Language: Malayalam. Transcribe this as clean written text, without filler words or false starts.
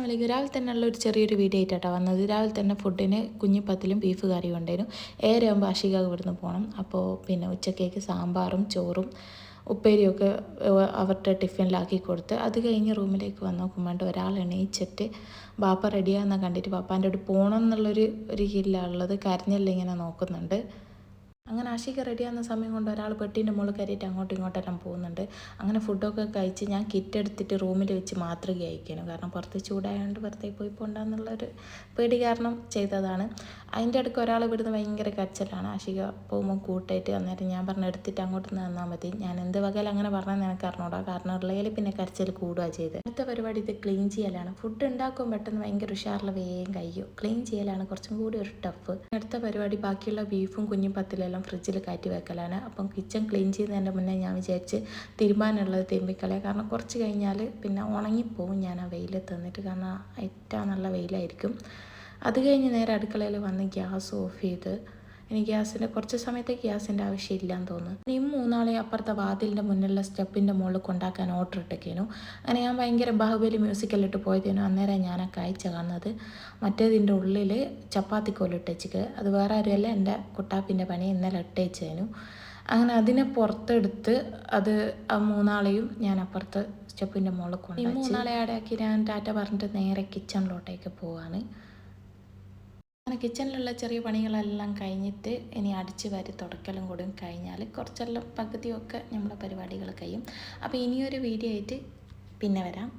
അസ്സലാമലൈക്കും. രാവിലെ തന്നെയുള്ള ഒരു ചെറിയൊരു വീഡിയോ ആയിട്ടാണ് വന്നത്. രാവിലെ തന്നെ ഫുഡിന് കുഞ്ഞിപ്പത്തിലും ബീഫ് കറിയും ഉണ്ടായിരുന്നു. 7 ആകുമ്പോൾ ആഷിക ഇവിടുന്ന് പോകണം. അപ്പോൾ പിന്നെ ഉച്ചക്കേക്ക് സാമ്പാറും ചോറും ഉപ്പേരിയൊക്കെ അവരുടെ ടിഫിനിലാക്കി കൊടുത്ത് അത് കഴിഞ്ഞ് റൂമിലേക്ക് വന്ന് നോക്കുമ്പോൾ ഒരാൾ എണീച്ചിട്ട് ബാപ്പ റെഡിയാകുന്ന കണ്ടിട്ട് ബാപ്പാൻ്റെ അടുത്ത് പോകണം എന്നുള്ളൊരു ഇതിലുള്ളത് കരഞ്ഞെല്ലാം ഇങ്ങനെ നോക്കുന്നുണ്ട്. അങ്ങനെ ആഷിക റെഡിയാകുന്ന സമയം കൊണ്ട് ഒരാൾ പെട്ടീൻ്റെ മുകളിൽ കയറിയിട്ട് അങ്ങോട്ടും ഇങ്ങോട്ടെല്ലാം പോകുന്നുണ്ട്. അങ്ങനെ ഫുഡൊക്കെ കഴിച്ച് ഞാൻ കിറ്റ് എടുത്തിട്ട് റൂമിൽ വെച്ച് മാത്രമേ കഴിക്കണം. കാരണം പുറത്ത് ചൂടായതുകൊണ്ട് പുറത്തേക്ക് പോയി പോകണ്ടെന്നുള്ളൊരു പേടി കാരണം ചെയ്തതാണ്. അതിൻ്റെ ഇടയ്ക്ക് ഒരാൾ ഇവിടുന്ന് ഭയങ്കര കരച്ചിലാണ്. ആഷിക പോകുമ്പോൾ കൂട്ടായിട്ട് അന്നേരം ഞാൻ പറഞ്ഞ് എടുത്തിട്ട് അങ്ങോട്ട് തന്നാൽ മതി. ഞാൻ എന്ത് വകയിൽ അങ്ങനെ പറഞ്ഞാൽ നിനക്ക് അറിഞ്ഞൂടാ. കാരണം ഉള്ളതിൽ പിന്നെ കരച്ചിൽ കൂടുക ചെയ്ത്. അടുത്ത പരിപാടി ഇത് ക്ലീൻ ചെയ്യലാണ്. ഫുഡ് ഉണ്ടാക്കുമ്പോൾ പെട്ടെന്ന് ഭയങ്കര ഉഷാറിൽ വേഗം കഴിയും. ക്ലീൻ ചെയ്യലാണ് കുറച്ചും കൂടി ഒരു ടഫ്. അടുത്ത പരിപാടി ബാക്കിയുള്ള ബീഫും കുഞ്ഞും പത്തിലെല്ലാം ഫ്രിഡ്ജിൽ കയറ്റി വെക്കലാണ്. അപ്പം കിച്ചൺ ക്ലീൻ ചെയ്യുന്നതിൻ്റെ മുന്നേ ഞാൻ വിചാരിച്ച് തിരുമ്പാനുള്ളത് തിരുമ്പിക്കളയാം. കാരണം കുറച്ച് കഴിഞ്ഞാൽ പിന്നെ ഉണങ്ങിപ്പോവും ഞാൻ ആ വെയിലത്ത് നിന്നിട്ട്. കാരണം ഏറ്റവും നല്ല വെയിലായിരിക്കും. അത് കഴിഞ്ഞ് നേരെ അടുക്കളയിൽ വന്ന് ഗ്യാസ് ഓഫ് ചെയ്ത് ഇനി ഗ്യാസിൻ്റെ കുറച്ച് സമയത്തേക്ക് ഗ്യാസിൻ്റെ ആവശ്യമില്ലാന്ന് തോന്നുന്നു. ഈ മൂന്നാളെ അപ്പുറത്തെ വാതിലിൻ്റെ മുന്നിലുള്ള സ്റ്റെപ്പിൻ്റെ മുകളിൽ കൊണ്ടാക്കാൻ ഓർഡർ ഇട്ടേക്കേനു. അങ്ങനെ ഞാൻ ഭയങ്കര ബാഹുബലി മ്യൂസിക്കെല്ലാം ഇട്ട് പോയതേനു. അന്നേരം ഞാൻ ആ കാഴ്ച കാണുന്നത്. മറ്റേതിൻ്റെ ഉള്ളിൽ ചപ്പാത്തിക്കോലിട്ടേച്ചിക്ക് അത് വേറെ ആരുമല്ല, എൻ്റെ കുട്ടാപ്പിൻ്റെ പണി ഇന്നലെ ഇട്ടേച്ചേനു. അങ്ങനെ അതിനെ പുറത്തെടുത്ത് അത് ആ മൂന്നാളെയും ഞാൻ അപ്പുറത്ത് സ്റ്റെപ്പിൻ്റെ മുകളിൽ കൊണ്ടുപോയി. ഈ മൂന്നാളെ ആടാക്കി ഞാൻ ടാറ്റ പറഞ്ഞിട്ട് നേരെ കിച്ചണിലോട്ടേക്ക് പോവാണ്. അങ്ങനെ കിച്ചണിലുള്ള ചെറിയ പണികളെല്ലാം കഴിഞ്ഞിട്ട് ഇനി അടിച്ച് വാരി തുടക്കലും കൂടെ കഴിഞ്ഞാൽ കുറച്ചെല്ലാം പകുതിയൊക്കെ നമ്മളെ പരിപാടികൾ കഴിയും. അപ്പോൾ ഇനിയൊരു വീഡിയോ ആയിട്ട് പിന്നെ വരാം.